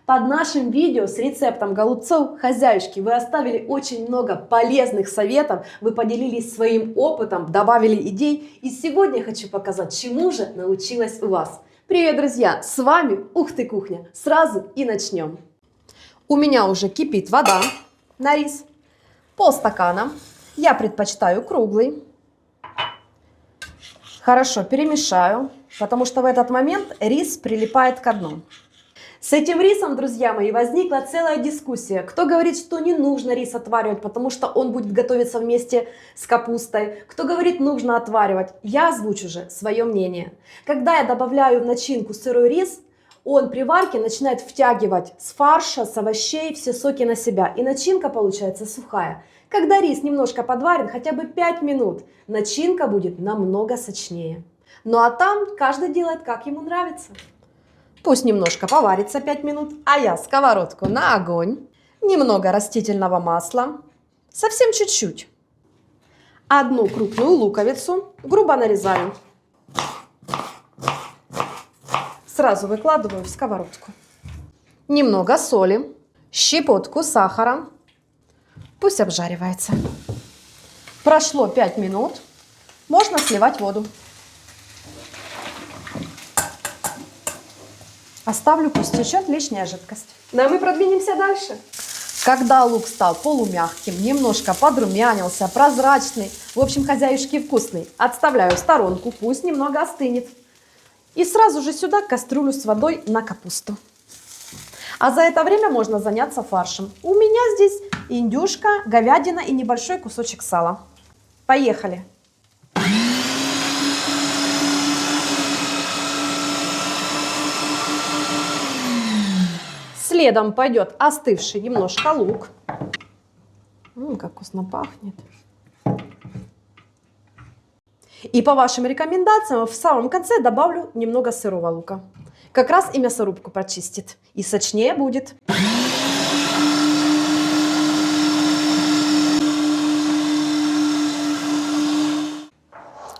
Под нашим видео с рецептом голубцов хозяюшки вы оставили очень много полезных советов, вы поделились своим опытом, добавили идей. И сегодня я хочу показать, чему же научилась у вас. Привет, друзья! С вами Ух ты Кухня! Сразу и начнем. У меня уже кипит вода на рис. Полстакана. Я предпочитаю круглый. Хорошо перемешаю, потому что в этот момент рис прилипает к дну. С этим рисом, друзья мои, возникла целая дискуссия. Кто говорит, что не нужно рис отваривать, потому что он будет готовиться вместе с капустой. Кто говорит, нужно отваривать. Я озвучу же свое мнение. Когда я добавляю в начинку сырой рис, он при варке начинает втягивать с фарша, с овощей все соки на себя. И начинка получается сухая. Когда рис немножко подварен, хотя бы 5 минут, начинка будет намного сочнее. Ну а там каждый делает, как ему нравится. Пусть немножко поварится 5 минут, а я сковородку на огонь, немного растительного масла, совсем чуть-чуть. Одну крупную луковицу грубо нарезаю. Сразу выкладываю в сковородку. Немного соли, щепотку сахара. Пусть обжаривается. Прошло 5 минут, можно сливать воду. Оставлю, пусть течет лишняя жидкость. Ну а мы продвинемся дальше. Когда лук стал полумягким, немножко подрумянился, прозрачный, в общем, хозяюшки вкусный, отставляю в сторонку, пусть немного остынет. И сразу же сюда кастрюлю с водой на капусту. А за это время можно заняться фаршем. У меня здесь индюшка, говядина и небольшой кусочек сала. Поехали! Следом пойдет остывший немножко лук. Как вкусно пахнет. И по вашим рекомендациям в самом конце добавлю немного сырого лука. Как раз и мясорубку прочистит. И сочнее будет.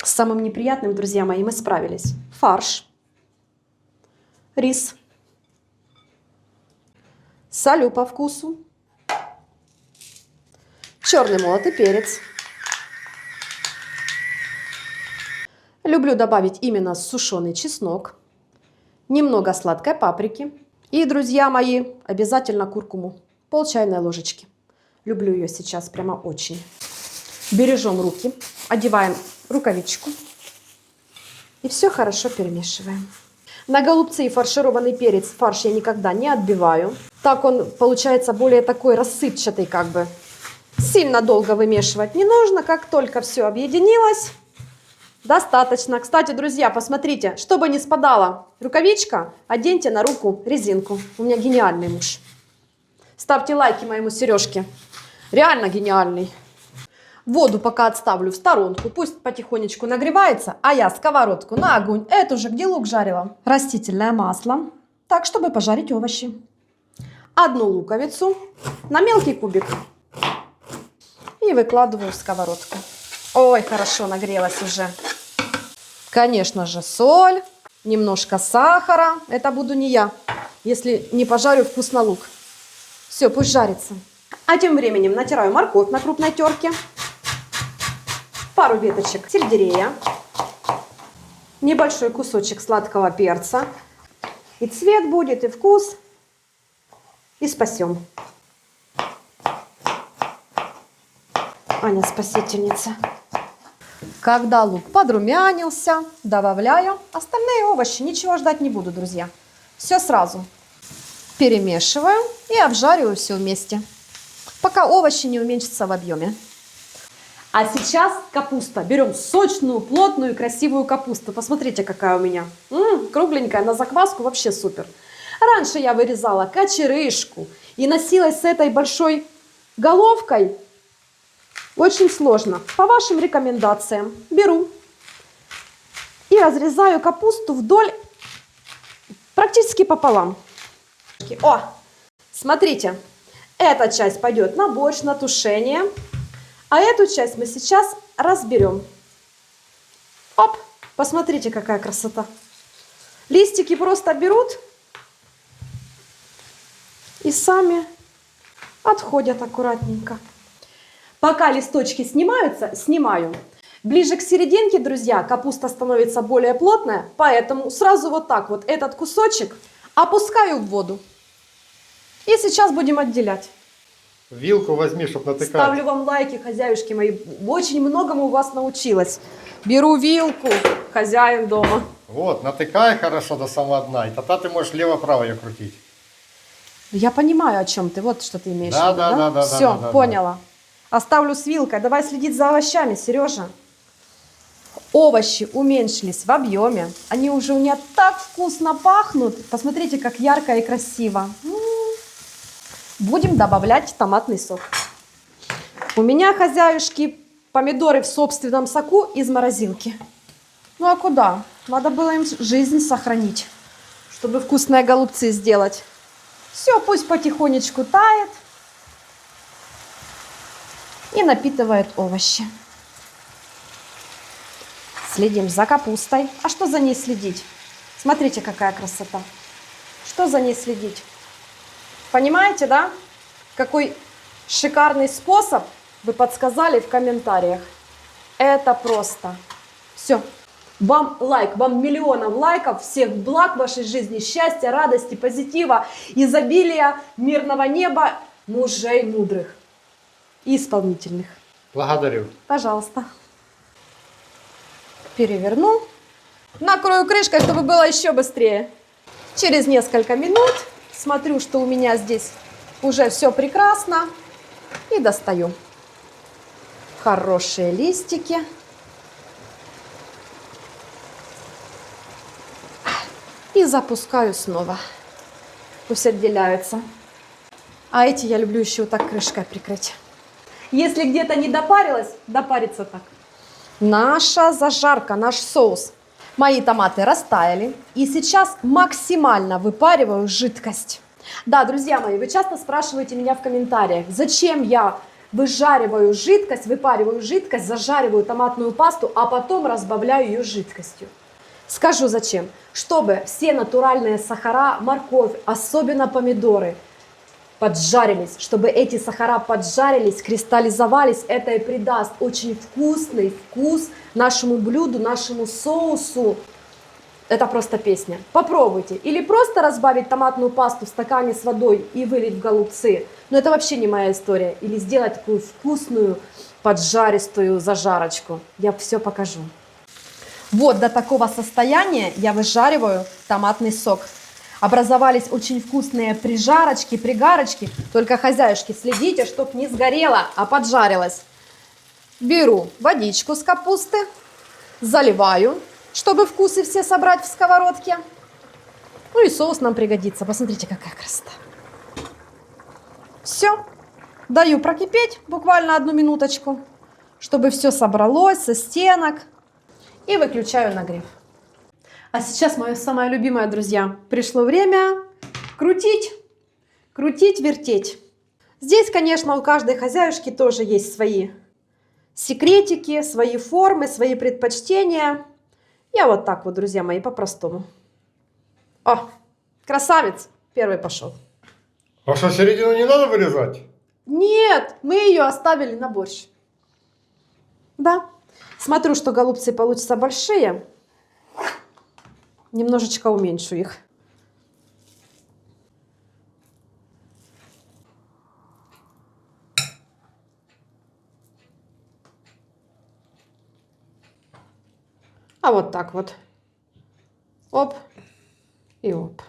С самым неприятным, друзья мои, мы справились. Фарш. Рис. Солю по вкусу. Черный молотый перец. Люблю добавить именно сушеный чеснок. Немного сладкой паприки. И, друзья мои, обязательно куркуму. Пол чайной ложечки. Люблю ее сейчас прямо очень. Бережем руки. Одеваем рукавичку. И все хорошо перемешиваем. На голубцы и фаршированный перец фарш я никогда не отбиваю. Так он получается более такой рассыпчатый как бы. Сильно долго вымешивать не нужно. Как только все объединилось, достаточно. Кстати, друзья, посмотрите, чтобы не спадала рукавичка, оденьте на руку резинку. У меня гениальный муж. Ставьте лайки моему Сережке. Реально гениальный. Воду пока отставлю в сторонку, пусть потихонечку нагревается, а я сковородку на огонь, эту же, где лук жарила. Растительное масло, так, чтобы пожарить овощи. Одну луковицу на мелкий кубик и выкладываю в сковородку. Ой, хорошо нагрелась уже. Конечно же, соль, немножко сахара, это буду не я, если не пожарю вкусно лук. Все, пусть жарится. А тем временем натираю морковь на крупной терке. Пару веточек сельдерея, небольшой кусочек сладкого перца. И цвет будет, и вкус, и спасем. Аня спасительница. Когда лук подрумянился, добавляю остальные овощи. Ничего ждать не буду, друзья. Все сразу. Перемешиваю и обжариваю все вместе, пока овощи не уменьшатся в объеме. А сейчас капуста. Берем сочную, плотную и красивую капусту. Посмотрите, какая у меня. Кругленькая, на закваску вообще супер. Раньше я вырезала кочерышку и носилась с этой большой головкой. Очень сложно. По вашим рекомендациям беру и разрезаю капусту вдоль, практически пополам. О, смотрите, эта часть пойдет на борщ, на тушение. А эту часть мы сейчас разберем. Оп, посмотрите, какая красота. Листики просто берут и сами отходят аккуратненько. Пока листочки снимаются, снимаю. Ближе к серединке, друзья, капуста становится более плотная, поэтому сразу вот так вот этот кусочек опускаю в воду. И сейчас будем отделять. Вилку возьми, чтобы натыкать. Ставлю вам лайки, хозяюшки мои. Очень многому у вас научилась. Беру вилку, хозяин дома. Вот, натыкай хорошо до самого дна, и тогда ты можешь лево-право ее крутить. Я понимаю, о чем ты. Вот что ты имеешь в виду, Да. Все, Да. поняла. Оставлю с вилкой. Давай следить за овощами, Сережа. Овощи уменьшились в объеме. Они уже у меня так вкусно пахнут. Посмотрите, как ярко и красиво. Будем добавлять томатный сок. У меня, хозяюшки, помидоры в собственном соку из морозилки. Ну а куда? Надо было им жизнь сохранить, чтобы вкусные голубцы сделать. Все, пусть потихонечку тает и напитывает овощи. Следим за капустой. А что за ней следить? Смотрите, какая красота. Что за ней следить? Понимаете, да? Какой шикарный способ вы подсказали в комментариях. Это просто. Все. Вам лайк, вам миллионов лайков, всех благ в вашей жизни, счастья, радости, позитива, изобилия, мирного неба, мужей мудрых и исполнительных. Благодарю. Пожалуйста. Переверну. Накрою крышкой, чтобы было еще быстрее. Через несколько минут смотрю, что у меня здесь уже все прекрасно. И достаю. Хорошие листики. И запускаю снова. Пусть отделяются. А эти я люблю еще вот так крышкой прикрыть. Если где-то не допарилось, допарится так. Наша зажарка, наш соус. Мои томаты растаяли. И сейчас максимально выпариваю жидкость. Да, друзья мои, вы часто спрашиваете меня в комментариях, зачем я выжариваю жидкость, выпариваю жидкость, зажариваю томатную пасту, а потом разбавляю ее жидкостью. Скажу зачем. Чтобы все натуральные сахара, морковь, особенно помидоры, поджарились. Чтобы эти сахара поджарились, кристаллизовались. Это и придаст очень вкусный вкус нашему блюду, нашему соусу. Это просто песня. Попробуйте. Или просто разбавить томатную пасту в стакане с водой и вылить в голубцы. Но это вообще не моя история. Или сделать такую вкусную поджаристую зажарочку. Я все покажу. Вот до такого состояния я выжариваю томатный сок. Образовались очень вкусные прижарочки, пригарочки. Только, хозяюшки, следите, чтоб не сгорело, а поджарилось. Беру водичку с капусты, заливаю, чтобы вкусы все собрать в сковородке. Ну и соус нам пригодится. Посмотрите, какая красота. Все. Даю прокипеть буквально 1 минуточку, чтобы все собралось со стенок. И выключаю нагрев. А сейчас мое самое любимое, друзья. Пришло время крутить, крутить, вертеть. Здесь, конечно, у каждой хозяюшки тоже есть свои секретики, свои формы, свои предпочтения. Я вот так вот, друзья мои, по-простому. О, красавец! Первый пошел. А что, середину не надо вырезать? Нет, мы ее оставили на борщ. Да. Смотрю, что голубцы получатся большие. Немножечко уменьшу их. А вот так вот. Оп и оп.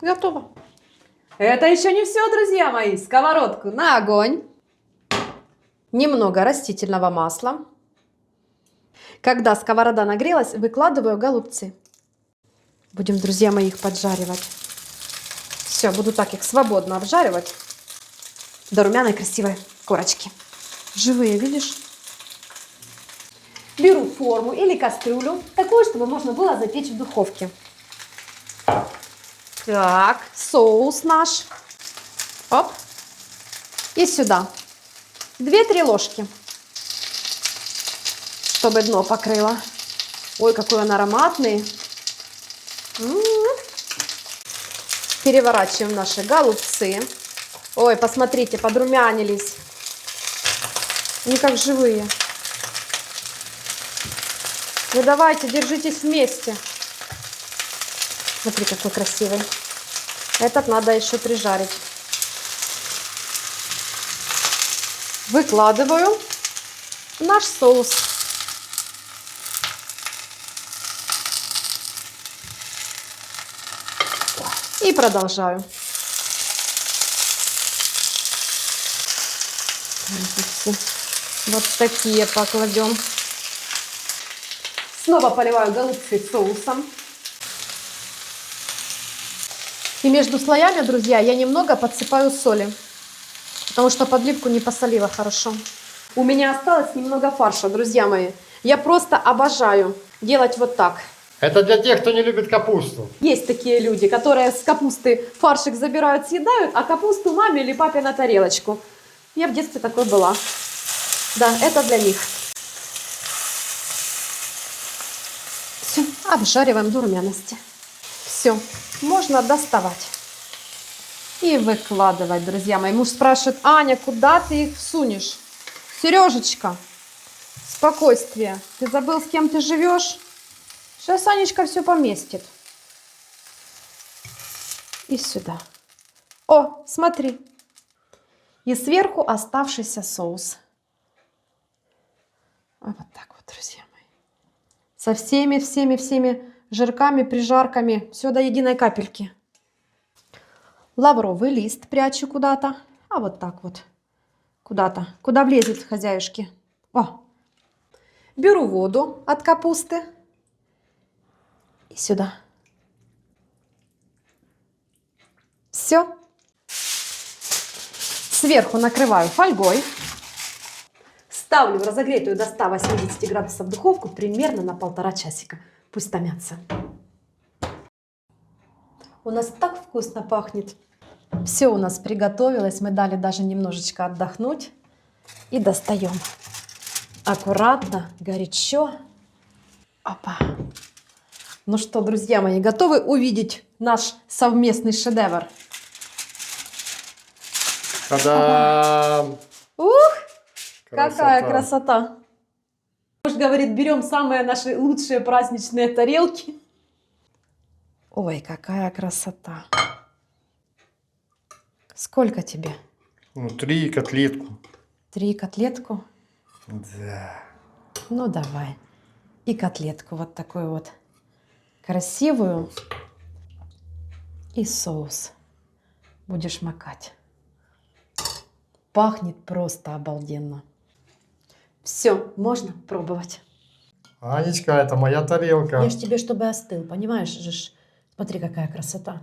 Готово. Это еще не все, друзья мои. Сковородку на огонь. Немного растительного масла. Когда сковорода нагрелась, выкладываю голубцы. Будем, друзья мои, их поджаривать. Все, буду так их свободно обжаривать. До румяной красивой корочки. Живые, видишь? Беру форму или кастрюлю, такую, чтобы можно было запечь в духовке. Так, соус наш. Оп. И сюда 2-3 ложки, чтобы дно покрыло. Ой, какой он ароматный. Переворачиваем наши голубцы. Ой, посмотрите, подрумянились. Они как живые. Вы давайте, держитесь вместе. Смотри, какой красивый. Этот надо еще прижарить. Выкладываю наш соус. И продолжаю. Вот такие покладем. Снова поливаю голубцы соусом. И между слоями, друзья, я немного подсыпаю соли. Потому что подливку не посолила хорошо. У меня осталось немного фарша, друзья мои. Я просто обожаю делать вот так. Это для тех, кто не любит капусту. Есть такие люди, которые с капусты фаршик забирают, съедают, а капусту маме или папе на тарелочку. Я в детстве такой была. Да, это для них. Все, обжариваем до румяности. Все, можно доставать. И выкладывать, друзья мои. Муж спрашивает: Аня, куда ты их всунешь? Сережечка, спокойствие. Ты забыл, с кем ты живешь? Сейчас Анечка все поместит. И сюда. О, смотри. И сверху оставшийся соус. А вот так вот, друзья мои. Со всеми жирками, прижарками. Все до единой капельки. Лавровый лист прячу куда-то. А вот так вот. Куда-то. Куда влезет хозяюшки. О. Беру воду от капусты. И сюда. Все. Сверху накрываю фольгой. Ставлю в разогретую до 180 градусов духовку примерно на 1,5 часика. Пусть томятся. У нас так вкусно пахнет. Все у нас приготовилось. Мы дали даже немножечко отдохнуть. И достаем. Аккуратно, горячо. Опа. Ну что, друзья мои, готовы увидеть наш совместный шедевр? Та-дам! Ух! Какая красота! Муж говорит, берем самые наши лучшие праздничные тарелки. Ой, какая красота! Сколько тебе? Ну, 3 котлетку. 3 котлетку? Да. Ну, давай. И котлетку вот такую вот красивую. И соус будешь макать. Пахнет просто обалденно. Все, можно пробовать. Анечка, это моя тарелка. Я ж тебе, чтобы остыл, понимаешь же ж. Смотри, какая красота.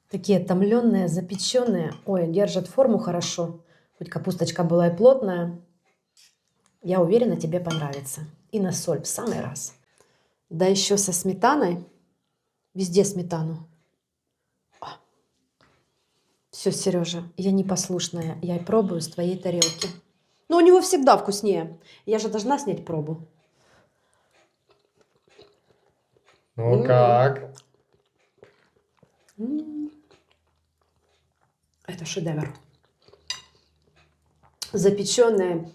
Такие томленные, запеченные. Ой, держат форму хорошо. Хоть капусточка была и плотная. Я уверена, тебе понравится. И на соль в самый раз. Да еще со сметаной. Везде сметану. Все, Сережа, я непослушная. Я пробую с твоей тарелки. Но у него всегда вкуснее. Я же должна снять пробу. Ну как? Это шедевр. Запеченные,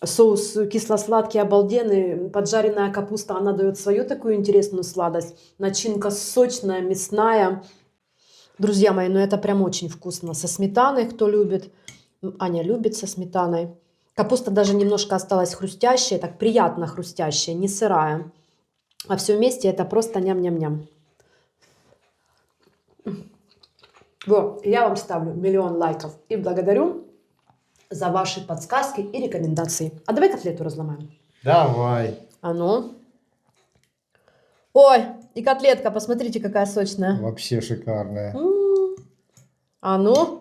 соус кисло-сладкий, обалденный, поджаренная капуста, она дает свою такую интересную сладость. Начинка сочная, мясная. Друзья мои, ну это прям очень вкусно. Со сметаной, кто любит. Аня любит со сметаной. Капуста даже немножко осталась хрустящая, так приятно хрустящая, не сырая. А все вместе это просто ням-ням-ням. Вот, я вам ставлю 1 000 000 лайков и благодарю за ваши подсказки и рекомендации. А давай котлету разломаем. Давай. А ну. Ой, и котлетка, посмотрите, какая сочная. Вообще шикарная. А ну.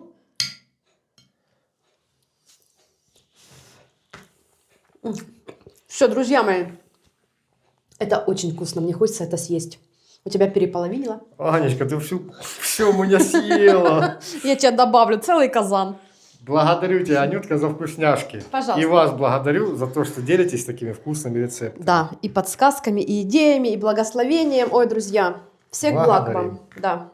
Все, друзья мои, это очень вкусно, мне хочется это съесть. У тебя переполовинило? Анечка, ты все у меня съела. Я тебе добавлю целый казан. Благодарю тебя, Анютка, за вкусняшки. Пожалуйста. И вас благодарю за то, что делитесь такими вкусными рецептами. Да, и подсказками, и идеями, и благословением. Ой, друзья, всех благ Благодарим. вам. Да.